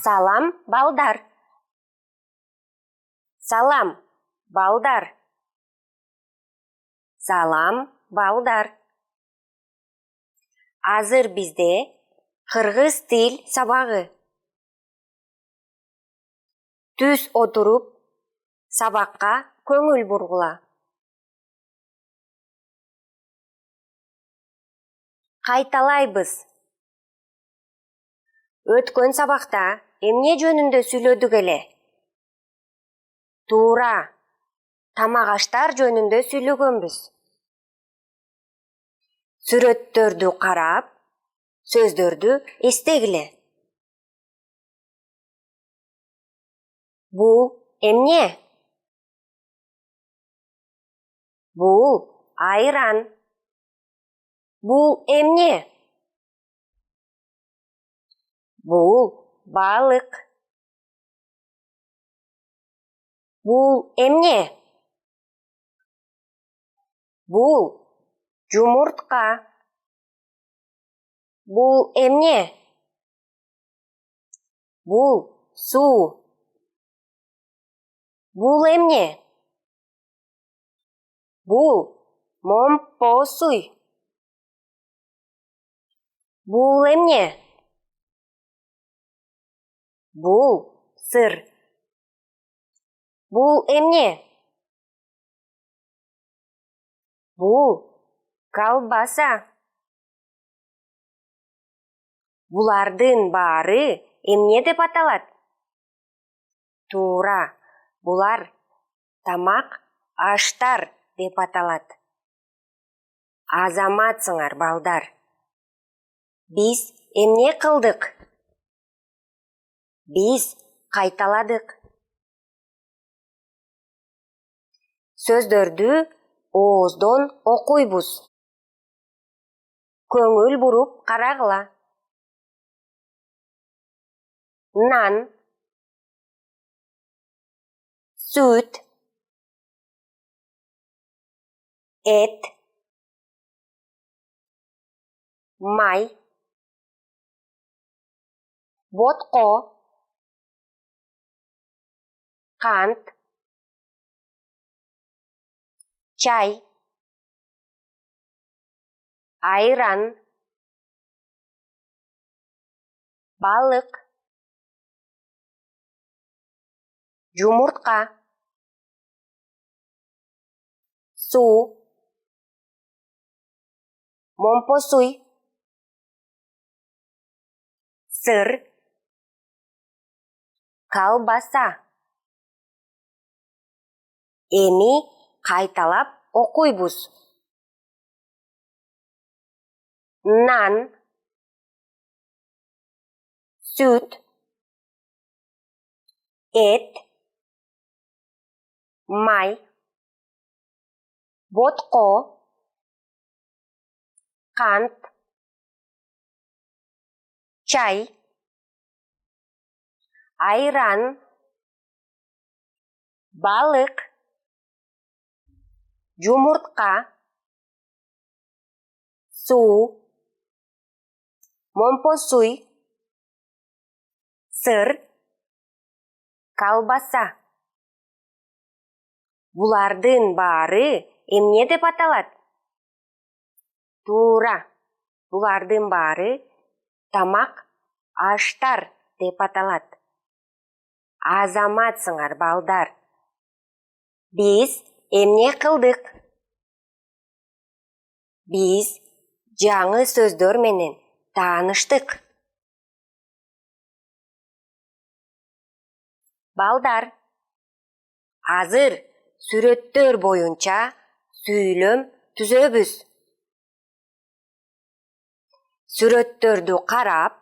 Салам, балдар. Салам, балдар. Салам, балдар. Азыр бизде кыргыз тил сабагы. Түз отуруп, сабакка көңүл бургула. Кайталайбыз. Өткөн сабакта эмне жөнүндө сүйлөдүк эле? Туура, тамак аштар жөнүндө сүйлөгөнбүз. Сүрөттөрдү карап, сөздөрдү эстегиле. Бул эмне? Бул айран. Бул эмне? Бул балык. Бул эмне? Бул жумуртка. Бул эмне? Бул суу. Бул эмне? Бул момпосуй. Бул эмне? Бул сыр. Бул эмне? Бул колбаса. Булардын баары эмне деп аталат? Туура, булар тамак аштар деп аталат. Азаматсыңар, балдар. Биз эмне кылдык? Биз кайталадык. Сөздөрдү ооздон окуйбуз. Көңүл буруп карагыла. Нан, сүт, эт, май, ботко, кант, чай, айран, балык, жумуртка, суу, момпосуй, сыр, колбаса. Эми кайталап окуйбуз. Нан, сүт, эт, май, ботко, кант, чай, айран, балык, жумуртка, суу, момпосуй, сыр, колбаса. Булардын баары эмне деп аталат? Туура, булардын баары тамак аштар деп аталат. Азаматсыңар, балдар. Биз эмне кылдык? Биз жаңы сөздөр менен тааныштык. Балдар, азыр сүрөттөр боюнча сүйлөм түзөбүз. Сүрөттөрдү карап,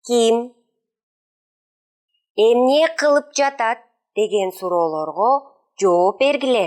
ким, эмне кылып жатат деген суроолорго жооп бергиле.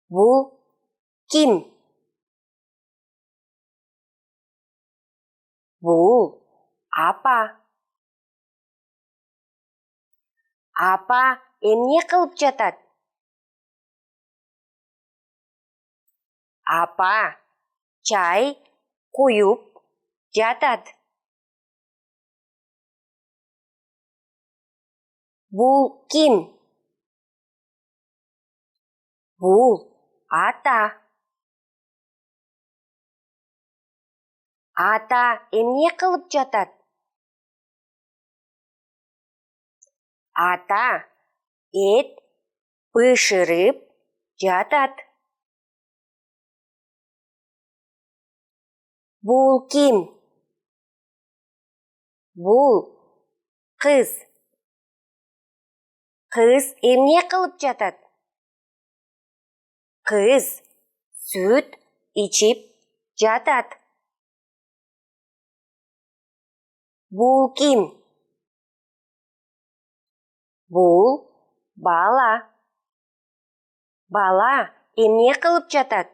Бул ким? Бул апа. Апа эмне кылып жатат? Апа чай куюп жатат. Бул ким? Бул ата. Ата эмне кылып жатат? Ата эт бышырып жатат. Бул ким? Бул кыз. Кыз эмне кылып жатат? Кыз сүт ичип жатат. Бул ким? Бул бала. Бала эмне кылып жатат?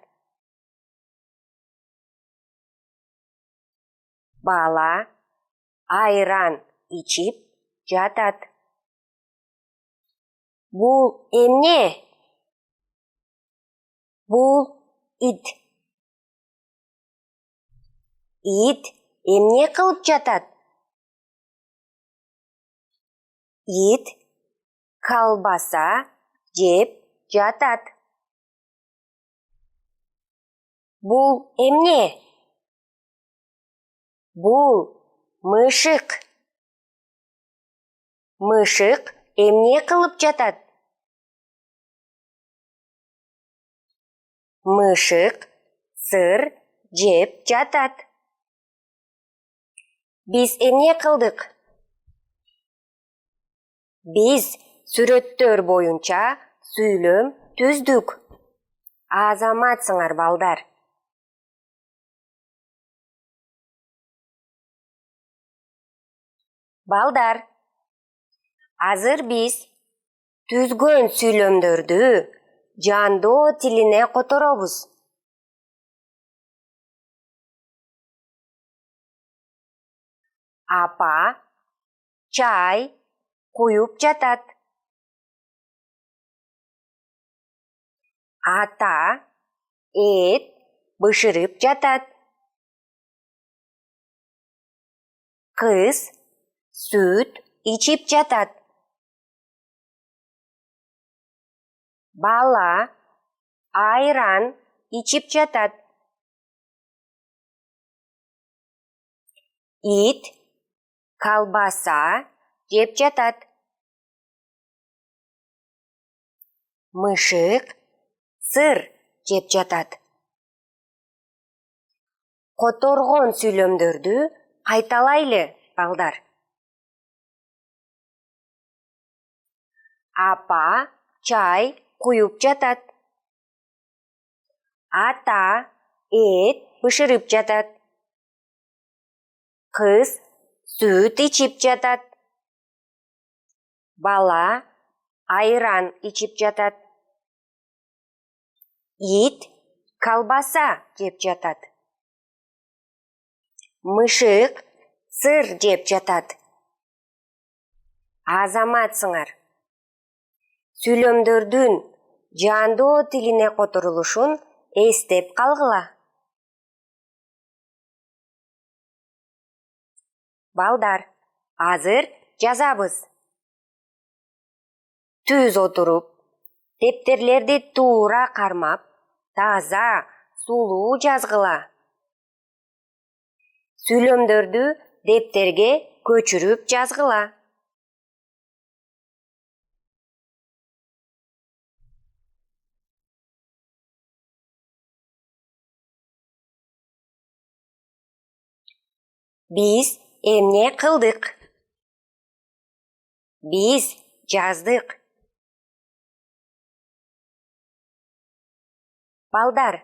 Бала айран ичип жатат. Бул эмне? Бул ит. Ит эмне кылып жатат? Ит колбаса жеп жатат. Бул эмне? Бул мышык. Мышык эмне кылып жатат? Мышык сыр жеп жатат. Биз эмне кылдык? Биз сүрөттөр боюнча сүйлөм түздүк. Азаматсыңар балдар. Балдар, азыр биз түзгөн сүйлөмдөрдү жандоо тилине которобуз. Апа чай куюп жатат. Ата эт бышырып жатат. Кыз сүт ичип жатат. Бала айран ичип жатат. Ит колбаса жеп жатат. Мышык сыр жеп жатат. Которгон сүйлөмдөрдү кайталайлы, балдар. Апа чай куюп жатат. Ата эт бышырып жатат. Кыз сүт ичип жатат. Бала айран ичип жатат. Ит колбаса жеп жатат. Мышык сыр жеп жатат. Азаматсыңар. Сүйлөмдөрдүн жандоо тилине которулушун эстеп калгыла. Балдар, азыр жазабыз. Түз отуруп, дептерлерди туура кармап, таза, сулуу жазгыла. Сүйлөмдөрдү дептерге көчүрүп жазгыла. Биз эмне кылдык? Биз жаздык. Балдар,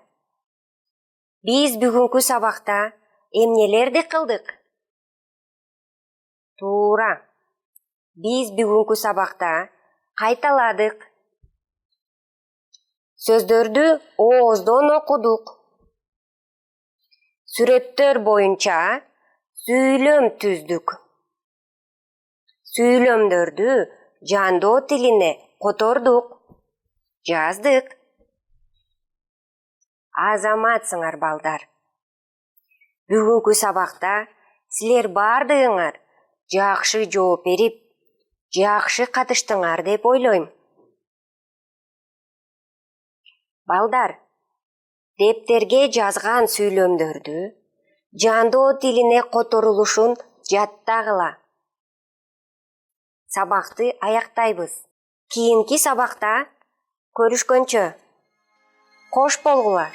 биз бүгүнкү сабакта эмнелерди кылдык? Туура. Биз бүгүнкү сабакта кайталадык. Сөздөрдү ооздон окудук. Сүрөттөр боюнча сүйлөм түздүк. Сүйлөмдөрдү жандоо тилине котордук. Жаздык. Азаматсыңар балдар. Бүгүнкү сабакта силер бардыгыңар жакшы жооп берип, жакшы катыштыңар деп ойлойм. Балдар, дептерге жазган сүйлөмдөрдү жандоо тилине которулушун жаттагыла. Сабакты аяктайбыз. Кийинки сабакта көрүшкөнчө. Кош болгула.